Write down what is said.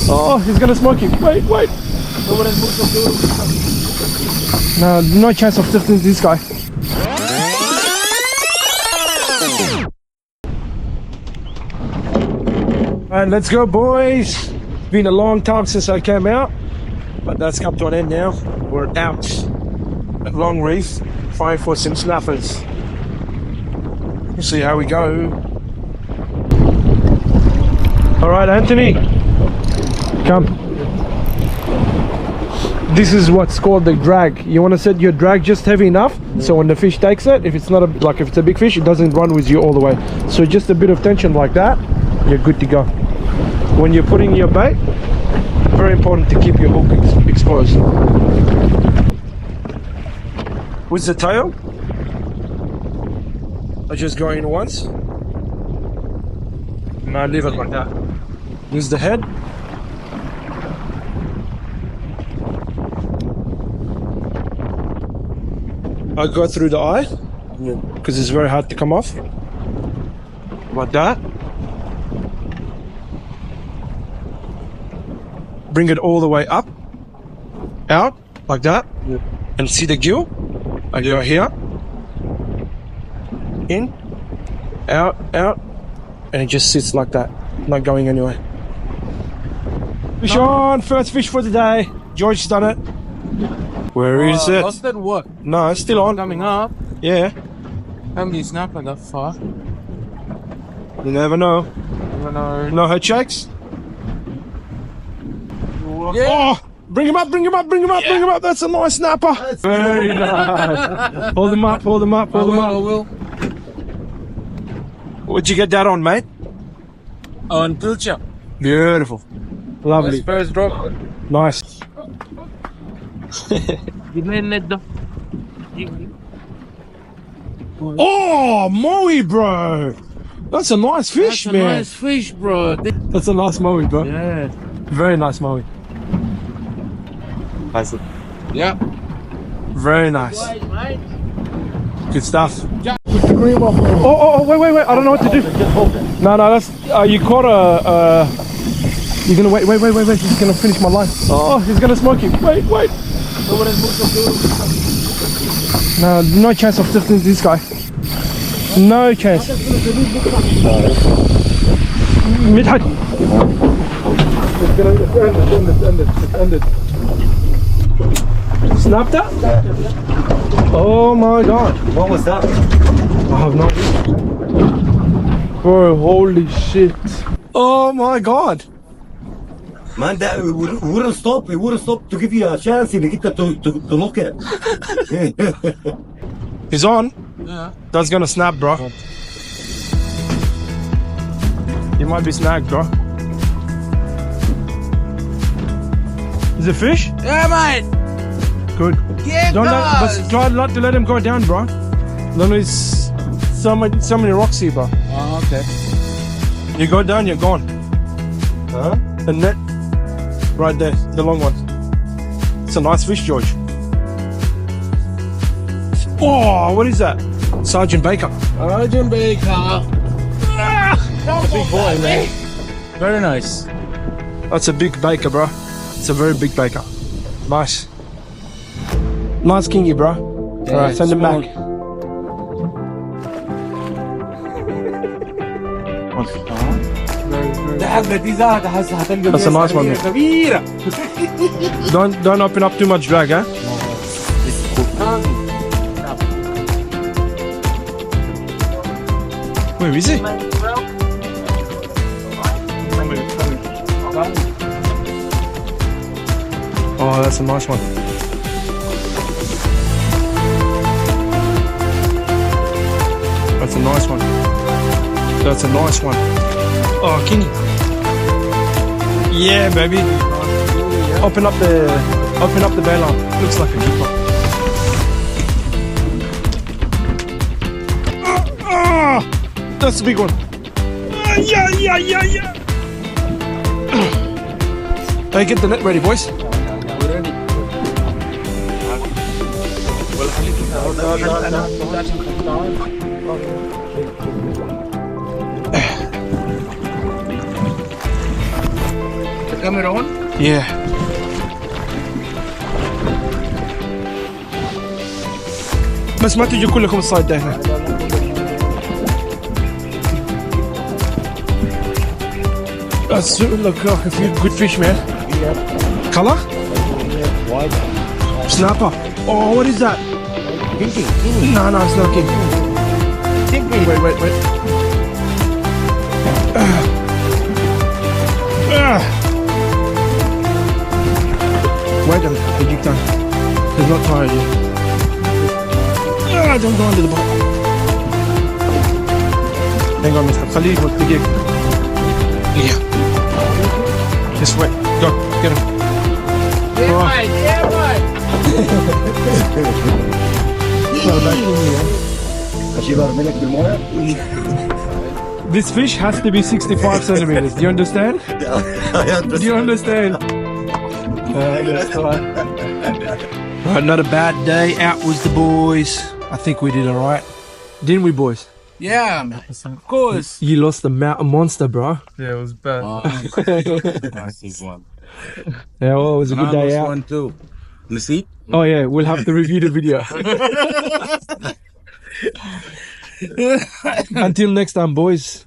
Oh, he's gonna smoke you. Wait. No, no chance of sifting this guy. Alright, let's go, boys. It's been a long time since I came out, but that's come to an end now. We're out at Long Reef, trying for some snappers. We'll see how we go. Alright, Anthony, come. This is what's called the drag. You want to set your drag just heavy enough, so when the fish takes it, if it's not if it's a big fish, it doesn't run with you all the way. So just a bit of tension like that, you're good to go. When you're putting your bait, very important to keep your hook exposed. With the tail, I just go in once, and I leave it like that. Use the head. I go through the eye, because it's very hard to come off. Like that. Bring it all the way up, out, like that, and see the gill. I go here, in, out, and it just sits like that, not going anywhere. Fish on, first fish for the day. George's done it. Where is it? Lost it what? No, it's still on. Coming up. Yeah. How many snapper that far? You never know. Never know. No head shakes? Yeah. Oh! Bring him up! That's a nice snapper. Very nice. Hold him up. I will. What'd you get that on, mate? On pilcher. Beautiful. Lovely. First drop. Nice. Oh, Moe, bro. That's a nice fish, That's man. a nice fish, bro. That's a nice Moe, bro. Yeah. Very nice Moe. Yeah. Very nice. Good stuff. Oh, wait. I don't know what to do. No, that's, you caught you're gonna wait. He's gonna finish my line. Oh, he's gonna smoke you. Wait. No, no chance of sifting this guy. No chance. Mid-height. It's ended. Snapped that? Oh my god. What was that? I have no idea. Bro, holy shit. Oh my god. Man, that we wouldn't stop. We wouldn't stop to give you a chance to get to look at. He's on. Yeah. That's gonna snap, bro. He might be snagged, bro. Is it fish? Yeah, mate. Good. Yeah, But try not to let him go down, bro. No, it's so many rocks here, bro. Oh, okay. You go down, you're gone. Huh? The net, right there, the long one. It's a nice fish, George. Oh, what is that? Sergeant Baker. Sergeant Baker. Big boy, man. Very nice. That's a big baker, bro. It's a very big baker. Nice. Nice kingy, bro. Yeah, Alright, send him small. back. That's a nice one, man. Don't open up too much drag, eh? Where is he? Oh, that's a nice one. That's a nice one. That's a nice one. Oh, kingy. Yeah, baby. Open up the bail arm. Looks like a keeper. That's a big one. Yeah. Hey, get the net ready, boys. camera on? Yeah. بس ما تجوا كلكم الصيد ده هنا. That's look, a few good fish, man. Color? Snapper. Oh, what is that? No, it's not king. Wait. Wait a minute, the jig time. He's not tired yet. Don't go under the boat. Hang on, mister. خليه يموت دقيقة. Yeah. Just wait. Go, get him. Yeah, right, yeah, right. This fish has to be 65 centimeters. Do you understand? Do you understand? Right, not a bad day. Out was the boys. I think we did alright. Didn't we, boys? Yeah, of course. You lost the mountain monster, bro. Yeah, it was bad. Nice one. Yeah, well, it was a good day Nice out. one too. You see? Oh yeah, we'll have to review the video. Until next time, boys.